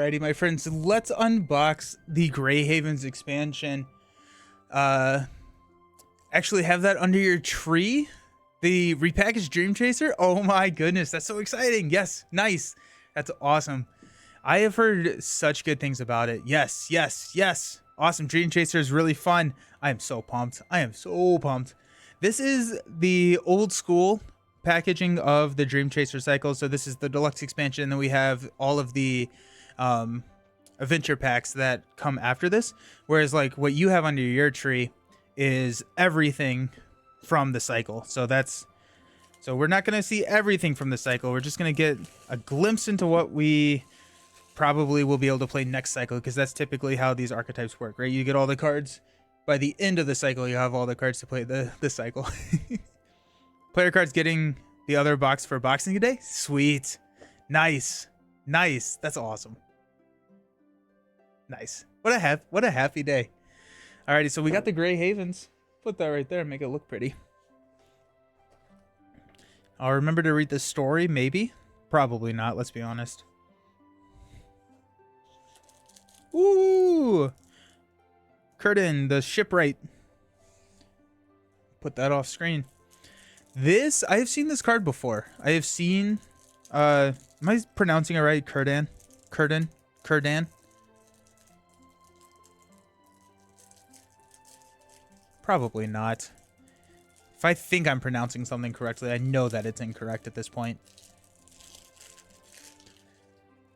Alrighty, my friends, let's unbox the Grey Havens expansion. Actually have that under your tree. The repackaged Dream Chaser. Oh my goodness, that's so exciting. Yes, nice. That's awesome. I have heard such good things about it. Yes, yes, yes. Awesome. Dream Chaser is really fun. I am so pumped. I am so pumped. This is the old school packaging of the Dream Chaser cycle. So this is the deluxe expansion, and then we have all of the adventure packs that come after this. Whereas like what you have under your tree is everything from the cycle. So we're not going to see everything from the cycle. We're just going to get a glimpse into what we probably will be able to play next cycle, because that's typically how these archetypes work, right? You get all the cards by the end of the cycle. You have all the cards to play the cycle. Player cards getting the other box for Boxing Day. Sweet. Nice. That's awesome. Nice. What a happy day. Alrighty, so we got the Grey Havens. Put that right there and make it look pretty. I'll remember to read the story, maybe. Probably not, let's be honest. Ooh! Círdan, the shipwright. Put that off screen. This, I have seen this card before. I have seen, am I pronouncing it right? Círdan? Probably not. If I think I'm pronouncing something correctly, I know that it's incorrect at this point.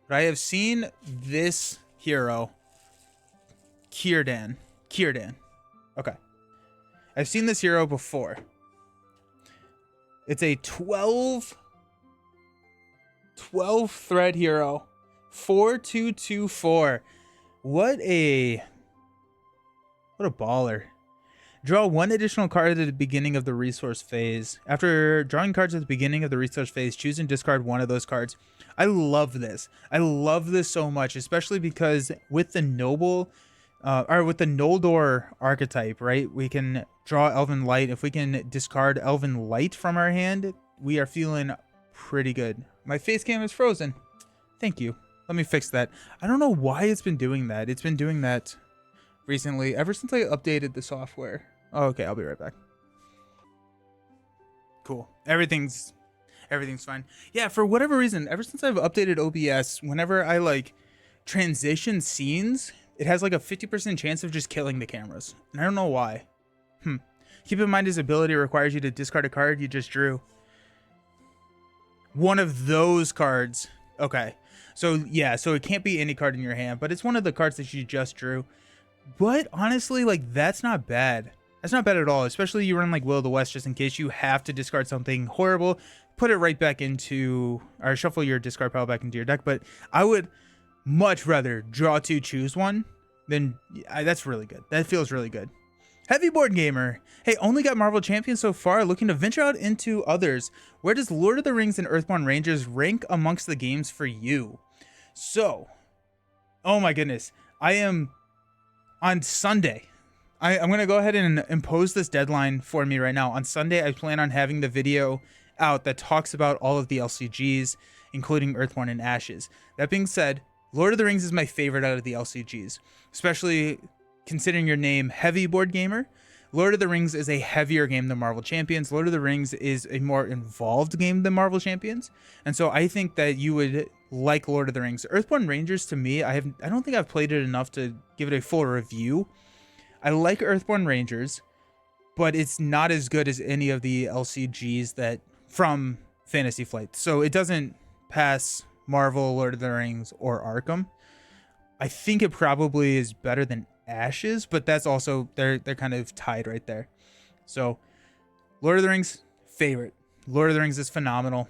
But I have seen this hero, Círdan. Okay. I've seen this hero before. It's a 12 thread hero. 4/2/2/4. What a baller. Draw one additional card at the beginning of the resource phase. After drawing cards at the beginning of the resource phase, choose and discard one of those cards. I love this. I love this so much, especially because with the with the Noldor archetype, right? We can draw Elven Light. If we can discard Elven Light from our hand, we are feeling pretty good. My face cam is frozen. Thank you. Let me fix that. I don't know why it's been doing that. It's been doing that recently, ever since I updated the software. Oh, okay, I'll be right back. Cool. Everything's fine. Yeah, for whatever reason, ever since I've updated OBS, whenever I like transition scenes, it has like a 50% chance of just killing the cameras. And I don't know why. Keep in mind his ability requires you to discard a card you just drew. One of those cards. Okay. So yeah, so it can't be any card in your hand, but it's one of the cards that you just drew. But honestly, like, that's not bad. That's not bad at all, especially you run like Will of the West just in case you have to discard something horrible, put it right back into, or shuffle your discard pile back into your deck. But I would much rather draw two, choose one than, that's really good. That feels really good. Heavy Board Gamer. Hey, only got Marvel Champions so far, looking to venture out into others. Where does Lord of the Rings and Earthborn Rangers rank amongst the games for you? So, oh my goodness, I am on Sunday. I'm going to go ahead and impose this deadline for me right now. On Sunday, I plan on having the video out that talks about all of the LCGs, including Earthborn and Ashes. That being said, Lord of the Rings is my favorite out of the LCGs, especially considering your name Heavy Board Gamer. Lord of the Rings is a heavier game than Marvel Champions. Lord of the Rings is a more involved game than Marvel Champions. And so I think that you would like Lord of the Rings. Earthborn Rangers, to me, I don't think I've played it enough to give it a full review. I like Earthborn Rangers, but it's not as good as any of the LCGs that from Fantasy Flight. So it doesn't pass Marvel, Lord of the Rings, or Arkham. I think it probably is better than Ashes, but that's also, they're kind of tied right there. So Lord of the Rings, favorite. Lord of the Rings is phenomenal.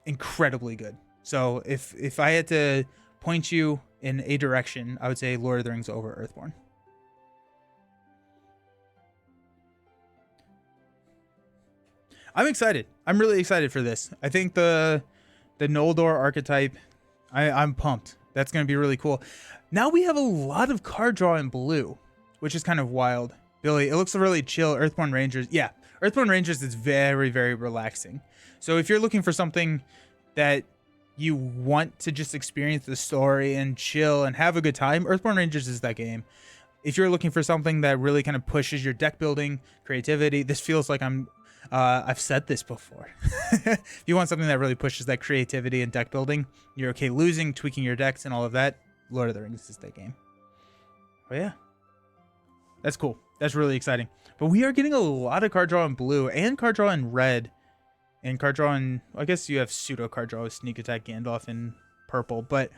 Incredibly good. So if I had to point you in a direction, I would say Lord of the Rings over Earthborn. I'm excited. I'm really excited for this. I think the Noldor archetype, I'm pumped. That's going to be really cool. Now we have a lot of card draw in blue, which is kind of wild. Billy, it looks really chill. Earthborn Rangers. Yeah, Earthborn Rangers is very, very relaxing. So if you're looking for something that you want to just experience the story and chill and have a good time, Earthborn Rangers is that game. If you're looking for something that really kind of pushes your deck building creativity, this feels like I've said this before. If you want something that really pushes that creativity and deck building, you're okay losing, tweaking your decks and all of that, Lord of the Rings is that game. Oh yeah, that's cool. That's really exciting. But we are getting a lot of card draw in blue and card draw in red. And card draw in, I guess you have pseudo card draw with Sneak Attack Gandalf in purple. But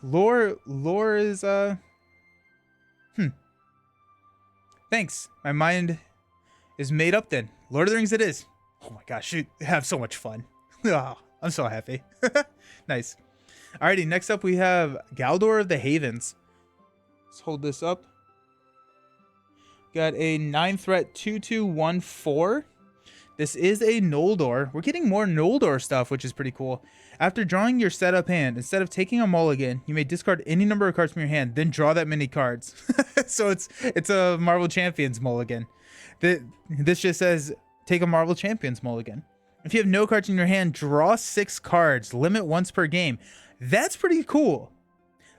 we're lore is Thanks. My mind is made up then. Lord of the Rings it is. Oh my gosh, you have so much fun. Oh, I'm so happy. Nice. Alrighty, next up we have Galdor of the Havens. Let's hold this up. Got a 9-threat 2/2/1/4. This is a Noldor. We're getting more Noldor stuff, which is pretty cool. After drawing your setup hand, instead of taking a mulligan, you may discard any number of cards from your hand, then draw that many cards. So it's a Marvel Champions mulligan. This just says take a Marvel Champions mulligan. If you have no cards in your hand, draw 6 cards, limit once per game. That's pretty cool.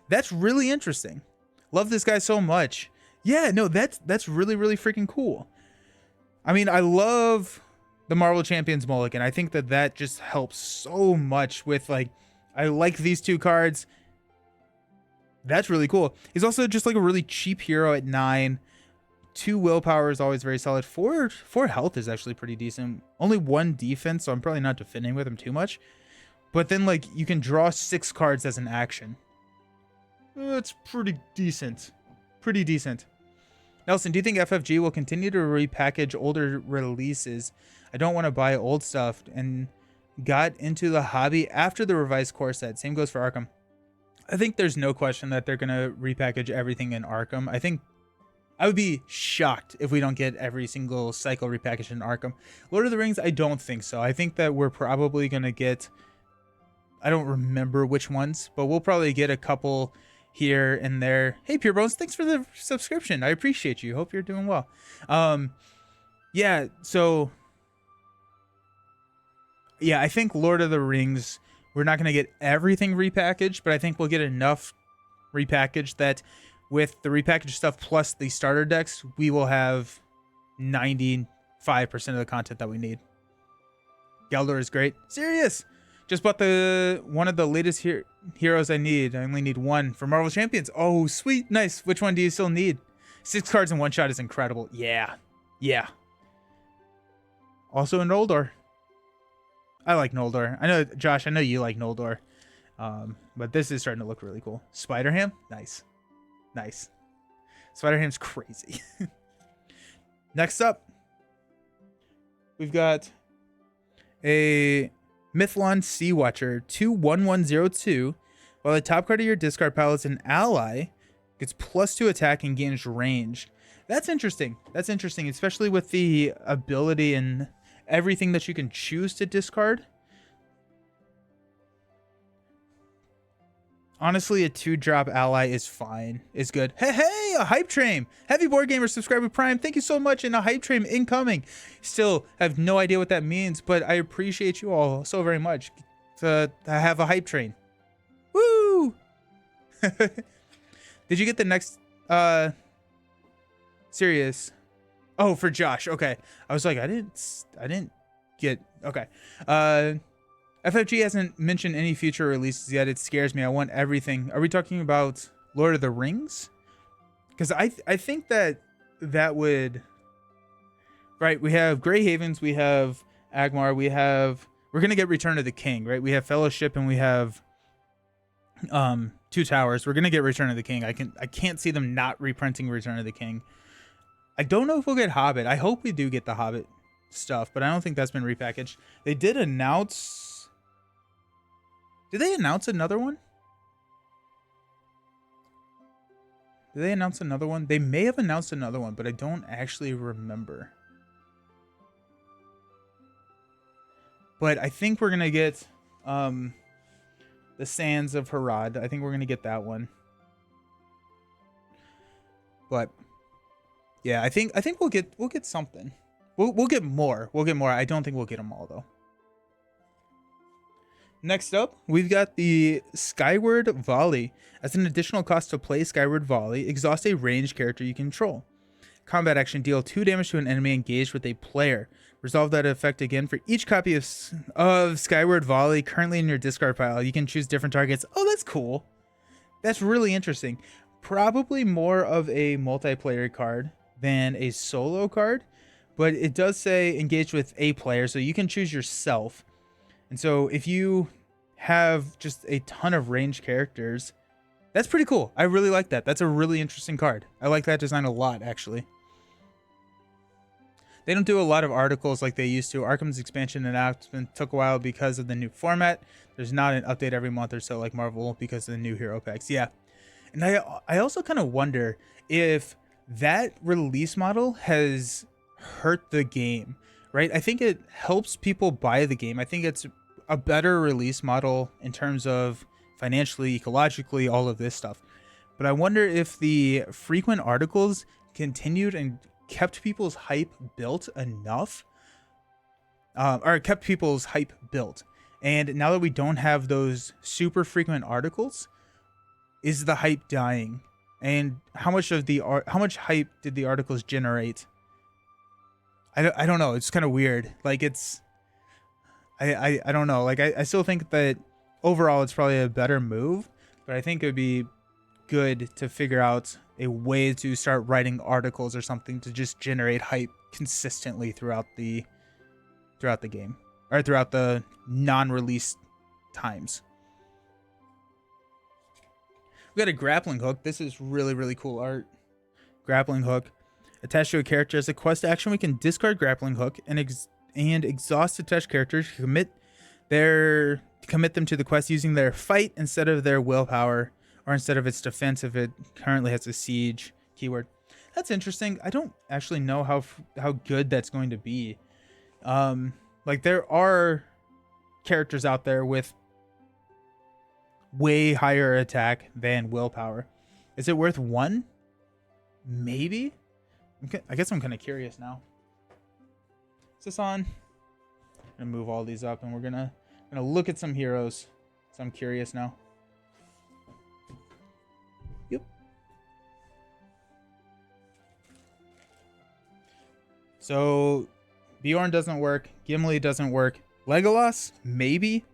That's really interesting. Love this guy so much. Yeah, no, that's really, really freaking cool. I mean, I love the Marvel Champions mulligan. I think that just helps so much with, like, I like these 2 cards. That's really cool. He's also just like a really cheap hero at 9. 2 willpower is always very solid. 4 health is actually pretty decent. Only 1 defense, so I'm probably not defending with him too much. But then, like, you can draw 6 cards as an action. That's pretty decent. Pretty decent. Nelson, do you think FFG will continue to repackage older releases? I don't want to buy old stuff and got into the hobby after the revised core set. Same goes for Arkham. I think there's no question that they're going to repackage everything in Arkham. I think I would be shocked if we don't get every single cycle repackaged in Arkham. Lord of the Rings, I don't think so. I think that we're probably going to get, I don't remember which ones, but we'll probably get a couple here and there. Hey Pure Bones, thanks for the subscription. I appreciate you. Hope you're doing well. Yeah, so yeah, I think Lord of the Rings, we're not going to get everything repackaged, but I think we'll get enough repackaged that with the repackaged stuff plus the starter decks, we will have 95% of the content that we need. Galdor is great. Serious. Just bought one of the latest heroes I need. I only need 1 for Marvel Champions. Oh, sweet. Nice. Which one do you still need? 6 cards in 1 shot is incredible. Yeah. Yeah. Also in Noldor. I like Noldor. I know, Josh, I know you like Noldor. But this is starting to look really cool. Spider-Ham? Nice. Nice. Spider-Ham's crazy. Next up, we've got a Mythlon Sea Watcher 2/1/1/02. While the top card of your discard pile is an ally, gets +2 attack and gains range. That's interesting. That's interesting, especially with the ability and everything that you can choose to discard. Honestly, a 2-drop ally is fine. Is good. Hey, a Hype Train. Heavy Board Gamer subscriber Prime. Thank you so much. And a Hype Train incoming. Still have no idea what that means, but I appreciate you all so very much to have a Hype Train. Woo! Did you get the next serious? Oh, for Josh. Okay. I was like, I didn't get, okay. FFG hasn't mentioned any future releases yet. It scares me. I want everything. Are we talking about Lord of the Rings? Because I think that would, right? We have Grey Havens, we have Agmar, we're gonna get Return of the King, right? We have Fellowship and we have 2 Towers. We're gonna get Return of the King. I can't see them not reprinting Return of the King. I don't know if we'll get Hobbit. I hope we do get the Hobbit stuff, but I don't think that's been repackaged. They did announce. Did they announce another one? Did they announce another one? They may have announced another one, but I don't actually remember. But I think we're gonna get the Sands of Harad. I think we're gonna get that one. But yeah, I think we'll get something. We'll get more. We'll get more. I don't think we'll get them all though. Next up, we've got the Skyward Volley. As an additional cost to play Skyward Volley, exhaust a ranged character you control. Combat action, deal 2 damage to an enemy engaged with a player. Resolve that effect again for each copy of Skyward Volley currently in your discard pile. You can choose different targets. Oh, that's cool. That's really interesting. Probably more of a multiplayer card than a solo card, but it does say engage with a player, so you can choose yourself. And so if you have just a ton of ranged characters, that's pretty cool. I really like that. That's a really interesting card. I like that design a lot, actually. They don't do a lot of articles like they used to. Arkham's expansion announcement took a while because of the new format. There's not an update every month or so like Marvel because of the new hero packs. Yeah. And I also kind of wonder if that release model has hurt the game, right? I think it helps people buy the game. I think it's a better release model in terms of financially, ecologically, all of this stuff. But I wonder if the frequent articles continued and kept people's hype built enough, or kept people's hype built. And now that we don't have those super frequent articles, is the hype dying? And how much hype did the articles generate? I don't know. It's kind of weird. Like I don't know. Like I still think that overall it's probably a better move, but I think it would be good to figure out a way to start writing articles or something to just generate hype consistently throughout the game, or throughout the non-release times. We got a grappling hook. This is really, really cool art. Grappling hook. Attached to a character as a quest action, we can discard grappling hook and exhaust attached characters to commit them to the quest using their fight instead of their willpower, or instead of its defense if it currently has a siege keyword. That's interesting. I don't actually know how good that's going to be. Like there are characters out there with way higher attack than willpower. Is it worth 1? Maybe. I guess I'm kind of curious now. Is this on? I'm gonna move all these up, and we're gonna look at some heroes. So I'm curious now. Yep. So Bjorn doesn't work. Gimli doesn't work. Legolas, maybe.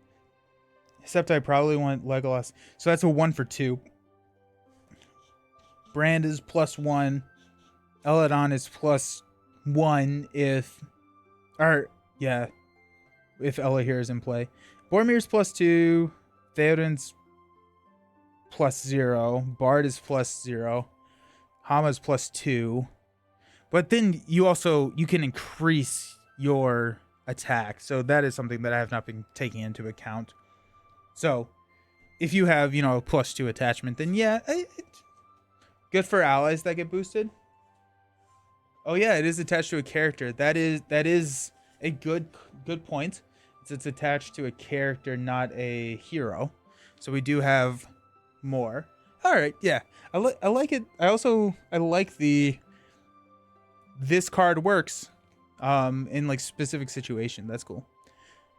Except I probably want Legolas. So that's a 1 for 2. Brand is +1. Eladon is +1 if Elahir is in play. Boromir's +2. Theoden's +0. Bard is +0. Hama's +2. But then you can increase your attack. So that is something that I have not been taking into account. So if you have, a +2 attachment, then yeah, good for allies that get boosted. Oh yeah, it is attached to a character. That is a good point. It's attached to a character, not a hero. So we do have more. All right, yeah, I like it. I like this card works in like specific situation. That's cool.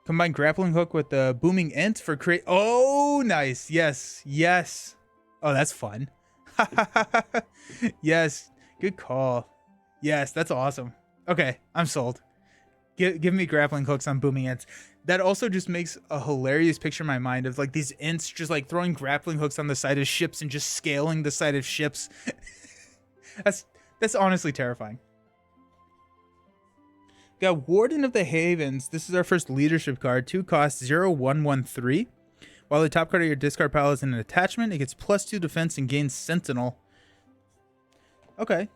Combine grappling hook with the booming ent for create. Oh, nice. Yes. Oh, that's fun. Yes, good call. Yes, that's awesome. Okay, I'm sold. Give me grappling hooks on booming ents. That also just makes a hilarious picture in my mind of like these ents just like throwing grappling hooks on the side of ships and just scaling the side of ships. That's honestly terrifying. Got Warden of the Havens. This is our first leadership card. 2 costs 0/1/1/3. While the top card of your discard pile is in an attachment, it gets +2 defense and gains Sentinel. Okay.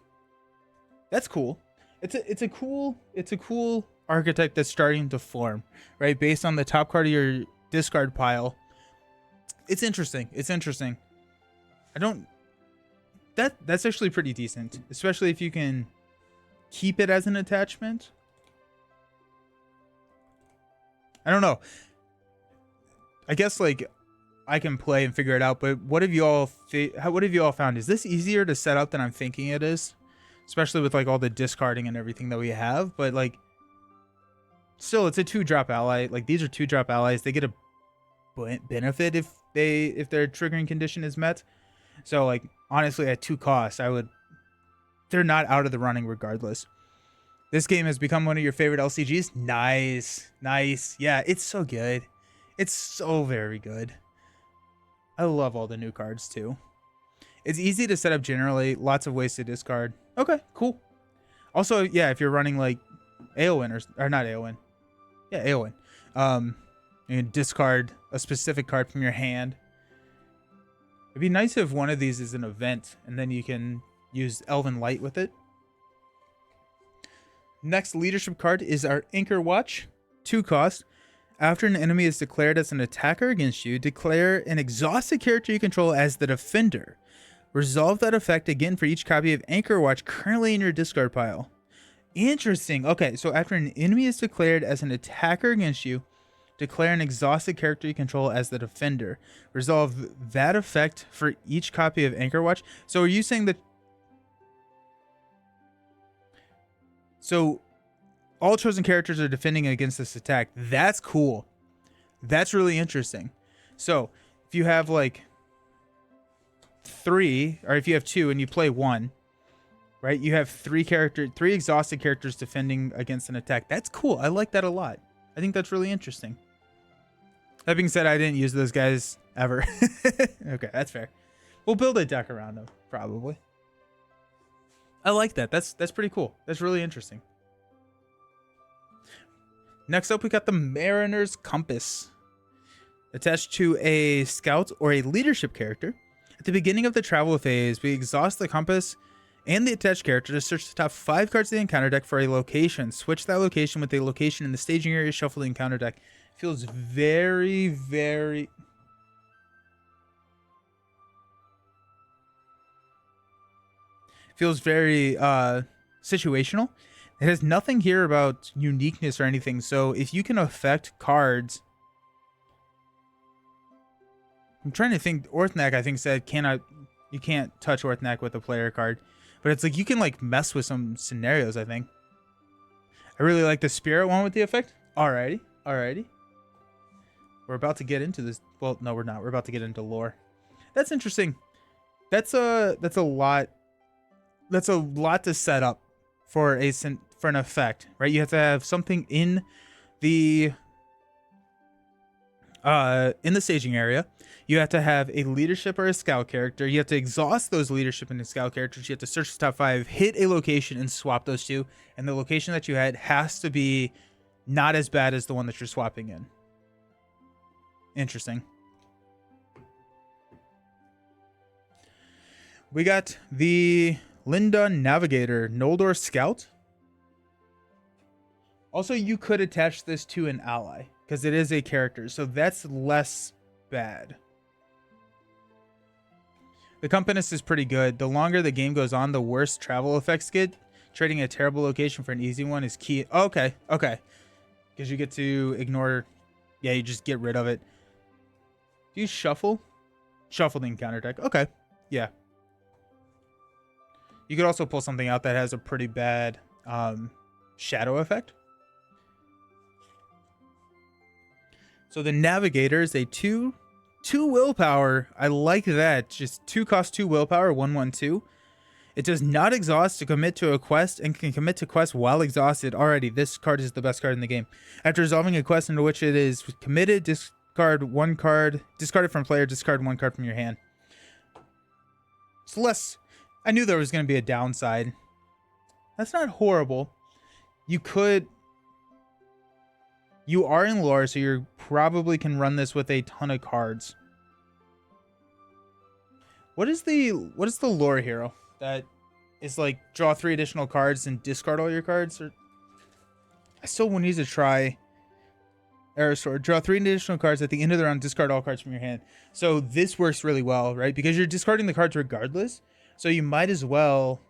That's cool. It's a cool archetype that's starting to form, right? Based on the top card of your discard pile. It's interesting. That's actually pretty decent, especially if you can keep it as an attachment. I don't know. I guess like I can play and figure it out, but what have you all found? Is this easier to set up than I'm thinking it is? Especially with like all the discarding and everything that we have, but like still it's a 2-drop ally. Like these are 2-drop allies. They get a benefit if their triggering condition is met. So like honestly, at 2 costs, they're not out of the running regardless. This game has become one of your favorite LCGs. Nice, nice. Yeah, it's so good. It's so very good. I love all the new cards too. It's easy to set up generally. Lots of ways to discard. Okay, cool. Also, yeah, if you're running like Aowen or not Aowen. Yeah, Aowen. You can discard a specific card from your hand. It'd be nice if one of these is an event and then you can use Elven Light with it. Next leadership card is our Anchor Watch. 2 cost. After an enemy is declared as an attacker against you, declare an exhausted character you control as the defender. Resolve that effect again for each copy of Anchor Watch currently in your discard pile. Interesting. Okay, so after an enemy is declared as an attacker against you, declare an exhausted character you control as the defender. Resolve that effect for each copy of Anchor Watch. So are you saying that... So all chosen characters are defending against this attack. That's cool. That's really interesting. So if you have like 3, or if you have 2 and you play 1, right? You have 3 exhausted characters defending against an attack. That's cool. I like that a lot. I think that's really interesting. That being said, I didn't use those guys ever. Okay, that's fair. We'll build a deck around them, probably. I like that. That's pretty cool. That's really interesting. Next up, we got the Mariner's Compass. Attached to a scout or a leadership character. At the beginning of the travel phase, we exhaust the compass and the attached character to search the top 5 cards of the encounter deck for a location. Switch that location with a location in the staging area, shuffle the encounter deck. Feels very, very... Feels very situational. It has nothing here about uniqueness or anything. So if you can affect cards... I'm trying to think. Orthnak, I think, said you can't touch Orthnak with a player card. But it's like you can like mess with some scenarios, I think. I really like the Spirit one with the effect. Alrighty. Alrighty. We're about to get into this. Well, no, we're not. We're about to get into lore. That's interesting. That's a lot. That's a lot to set up for an effect, right? You have to have something in the staging area. You have to have a leadership or a scout character. You have to exhaust those leadership and scout characters. You have to search the top 5, hit a location, and swap those 2. And the location that you had has to be not as bad as the one that you're swapping in. Interesting. We got the Linda Navigator Noldor Scout. Also, you could attach this to an ally because it is a character, so that's less bad. The Compass is pretty good. The longer the game goes on, the worse travel effects get. Trading a terrible location for an easy one is key. Oh, okay, okay. Because you get to ignore... Yeah, you just get rid of it. Do you shuffle? Shuffle the encounter deck. Okay, yeah. You could also pull something out that has a pretty bad shadow effect. So the Navigator is a 2 willpower. I like that. Just 2 cost 2 willpower, 1/1/2. It does not exhaust to commit to a quest and can commit to quests while exhausted. Alrighty, this card is the best card in the game. After resolving a quest into which it is committed, discard 1 card. Discard it from player, discard 1 card from your hand. It's less... I knew there was going to be a downside. That's not horrible. You could... You are in lore, so you probably can run this with a ton of cards. What is the lore hero that is like draw 3 additional cards and discard all your cards? Or I still need to try Aristor. Draw 3 additional cards at the end of the round, discard all cards from your hand. So this works really well, right? Because you're discarding the cards regardless. So you might as well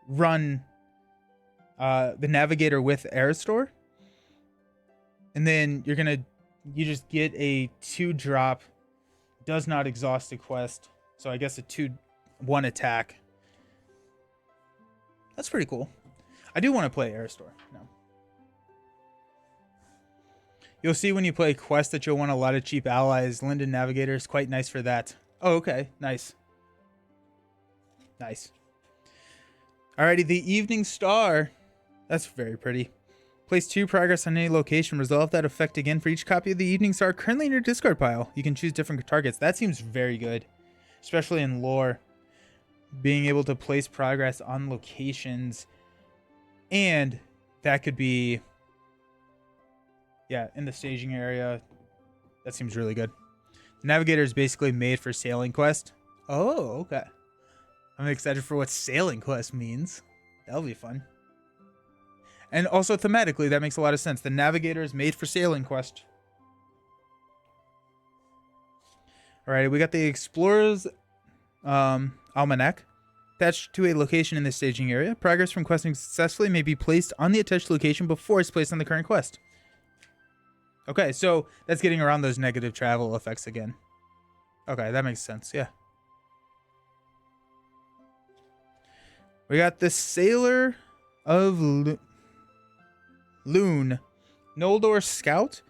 run the Navigator with Aristor. And then you just get a 2-drop, does not exhaust a quest. So I guess a 2/1 attack. That's pretty cool. I do want to play Aristor. No. You'll see when you play Quest that you'll want a lot of cheap allies. Linden Navigator is quite nice for that. Oh, okay. Nice. Nice. Alrighty, the Evening Star. That's very pretty. Place 2 progress on any location. Resolve that effect again for each copy of the Evening Star currently in your discard pile. You can choose different targets. That seems very good, especially in lore. Being able to place progress on locations. And that could be, yeah, in the staging area. That seems really good. The Navigator is basically made for Sailing Quest. Oh, okay. I'm excited for what Sailing Quest means. That'll be fun. And also thematically, that makes a lot of sense. The Navigator is made for Sailing Quest. Alright, we got the Explorer's Almanac. Attached to a location in the staging area. Progress from questing successfully may be placed on the attached location before it's placed on the current quest. Okay, so that's getting around those negative travel effects again. Okay, that makes sense, yeah. We got the Sailor of Loon. Noldor Scout.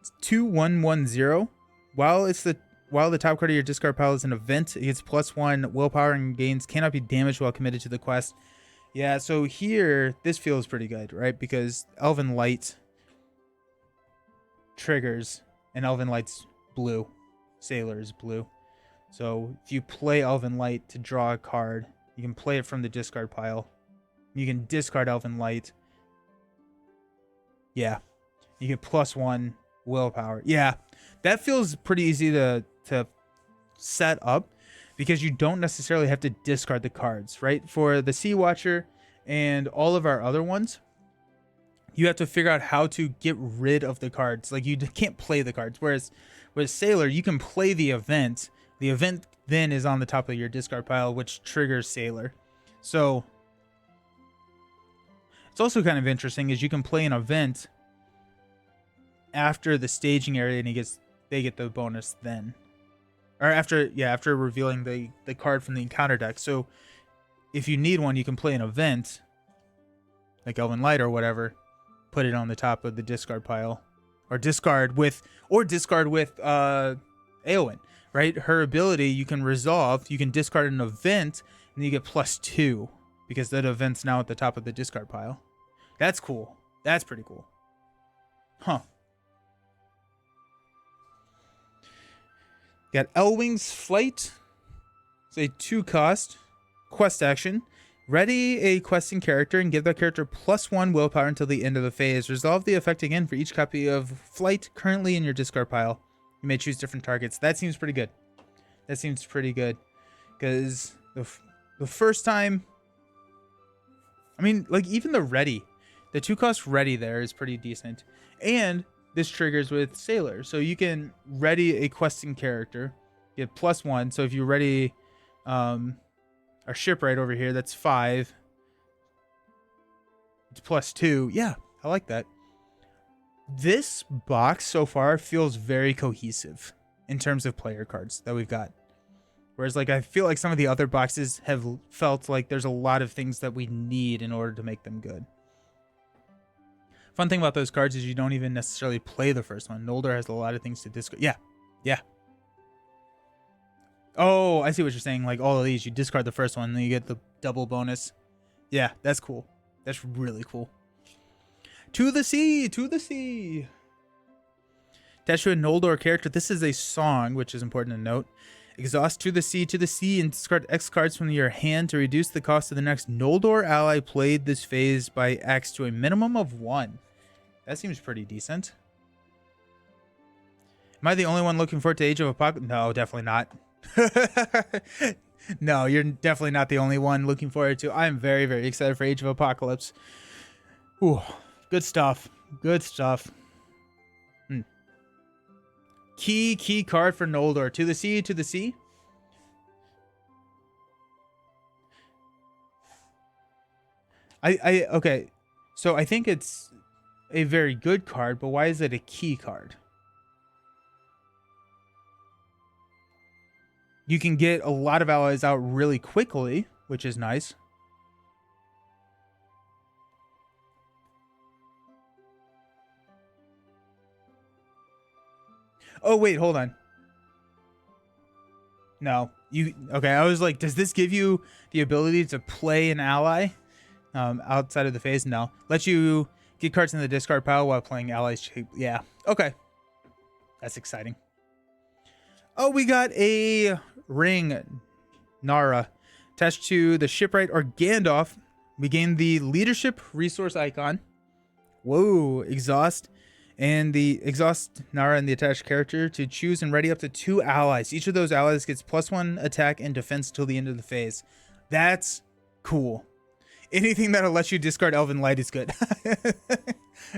It's 2110. While the top card of your discard pile is an event, it gets +1 willpower and gains cannot be damaged while committed to the quest. Yeah, so here, this feels pretty good, right? Because Elven Light triggers, and Elven Light's blue. Sailor is blue. So if you play Elven Light to draw a card, you can play it from the discard pile. You can discard Elven Light. Yeah. You get +1 willpower. Yeah. That feels pretty easy to set up because you don't necessarily have to discard the cards, right? For the Sea Watcher and all of our other ones, you have to figure out how to get rid of the cards. Like, you can't play the cards. Whereas with Sailor, you can play the event. The event then is on the top of your discard pile, which triggers Sailor. So it's also kind of interesting is you can play an event after the staging area and they get the bonus then. Or after revealing the card from the encounter deck. So if you need one, you can play an event like Elven Light or whatever, put it on the top of the discard pile, or discard with Eowyn, right? Her ability, you can resolve, you can discard an event and you get +2 because that event's now at the top of the discard pile. That's cool. That's pretty cool. Huh. Got Elwing's Flight. It's a 2-cost quest action. Ready a questing character and give that character +1 willpower until the end of the phase. Resolve the effect again for each copy of Flight currently in your discard pile. You may choose different targets. That seems pretty good. That seems pretty good. Because the first time... I mean, like, even the Ready. The 2-cost Ready there is pretty decent. And this triggers with Sailor. So you can ready a questing character, get +1. So if you ready our shipwright over here, that's 5. It's +2. Yeah, I like that. This box so far feels very cohesive in terms of player cards that we've got. Whereas, like, I feel like some of the other boxes have felt like there's a lot of things that we need in order to make them good. Fun thing about those cards is you don't even necessarily play the first one. Noldor has a lot of things to discard. Yeah. Yeah. Oh, I see what you're saying. Like, all of these, you discard the first one, and then you get the double bonus. Yeah, that's cool. That's really cool. To the sea! To the sea! Attached to a Noldor character, this is a song, which is important to note. Exhaust to the sea, and discard X cards from your hand to reduce the cost of the next Noldor ally played this phase by X to a minimum of 1. That seems pretty decent. Am I the only one looking forward to Age of Apocalypse? No, definitely not. No, you're definitely not the only one looking forward to. I'm very, very excited for Age of Apocalypse. Ooh, good stuff. Good stuff. Key card for Noldor. To the sea, to the sea. Okay. So I think it's a very good card, but why is it a key card? You can get a lot of allies out really quickly, which is nice. Oh, wait, hold on. No, okay. I was like, does this give you the ability to play an ally outside of the phase? No. Let you get cards in the discard pile while playing allies cheap. Yeah. Okay. That's exciting. Oh, we got a ring, Nara. Attached to the shipwright or Gandalf, we gain the leadership resource icon. Whoa, exhaust. And the exhaust Nara and the attached character to choose and ready up to 2 allies. Each of those allies gets +1 attack and defense till the end of the phase. That's cool. Anything that'll let you discard Elven Light is good.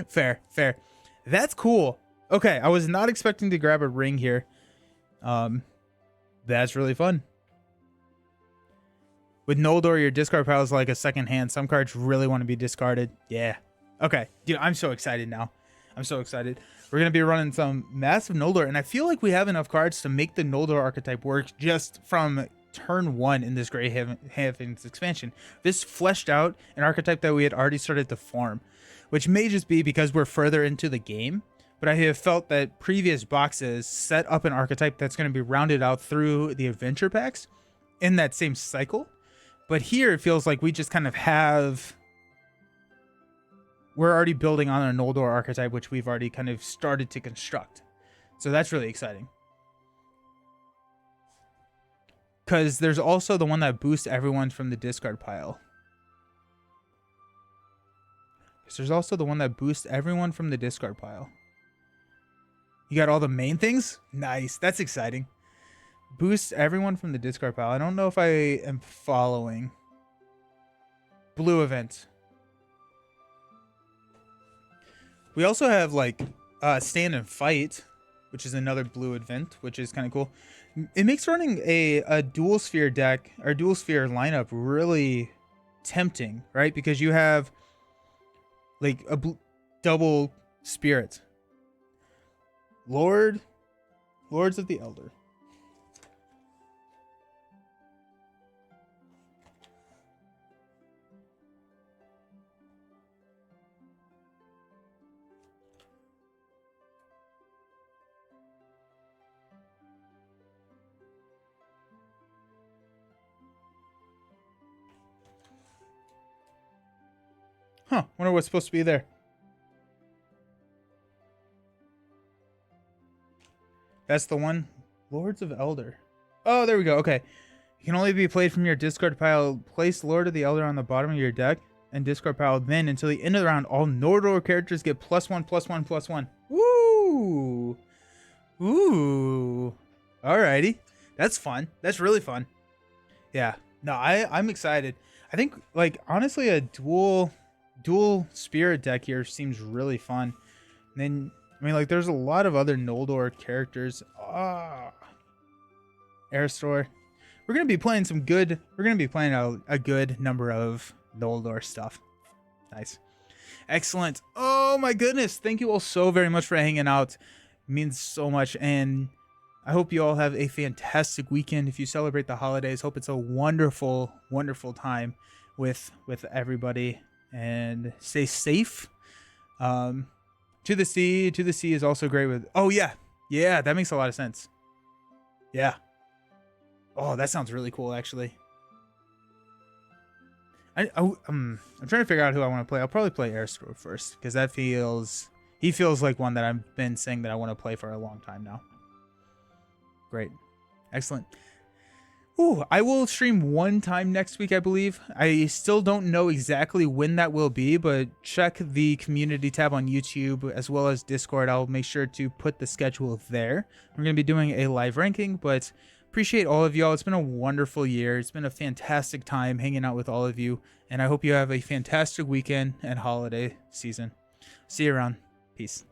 Fair. That's cool. Okay, I was not expecting to grab a ring here. That's really fun. With Noldor, your discard pile is like a second hand. Some cards really want to be discarded. Yeah. Okay, dude, I'm so excited now. I'm so excited. We're going to be running some massive Noldor, and I feel like we have enough cards to make the Noldor archetype work just from turn 1 in this Grey Havens expansion. This fleshed out an archetype that we had already started to form, which may just be because we're further into the game, but I have felt that previous boxes set up an archetype that's going to be rounded out through the adventure packs in that same cycle. But here it feels like we just kind of have... We're already building on a Noldor archetype, which we've already kind of started to construct. So that's really exciting. Because there's also the one that boosts everyone from the discard pile. You got all the main things? Nice. That's exciting. Boosts everyone from the discard pile. I don't know if I am following. Blue event. We also have like stand and fight, which is another blue event, which is kind of cool. It makes running a dual sphere deck or dual sphere lineup really tempting, right? Because you have like a double spirit. Lords of the Elder. Huh, wonder what's supposed to be there. That's the one. Lords of Elder. Oh, there we go. Okay. You can only be played from your discard pile. Place Lord of the Elder on the bottom of your deck and discard pile. Then, until the end of the round, all Noldor characters get +1/+1/+1. Woo! Ooh. Alrighty. That's fun. That's really fun. Yeah. No, I'm excited. I think, like, honestly, a dual spirit deck here seems really fun. And then, I mean, like, there's a lot of other Noldor characters. Airstore. We're gonna be playing a good number of Noldor stuff. Nice. Excellent. Oh my goodness. Thank you all so very much for hanging out. It means so much. And I hope you all have a fantastic weekend. If you celebrate the holidays, hope it's a wonderful, wonderful time with everybody. And stay safe. To the Sea is also great with... Oh, yeah. Yeah, that makes a lot of sense. Yeah. Oh, that sounds really cool, actually. I'm trying to figure out who I want to play. I'll probably play Airstore first, because that feels... He feels like one that I've been saying that I want to play for a long time now. Great. Excellent. Ooh, I will stream one time next week, I believe. I still don't know exactly when that will be, but check the community tab on YouTube as well as Discord. I'll make sure to put the schedule there. We're going to be doing a live ranking, but appreciate all of y'all. It's been a wonderful year. It's been a fantastic time hanging out with all of you, and I hope you have a fantastic weekend and holiday season. See you around. Peace.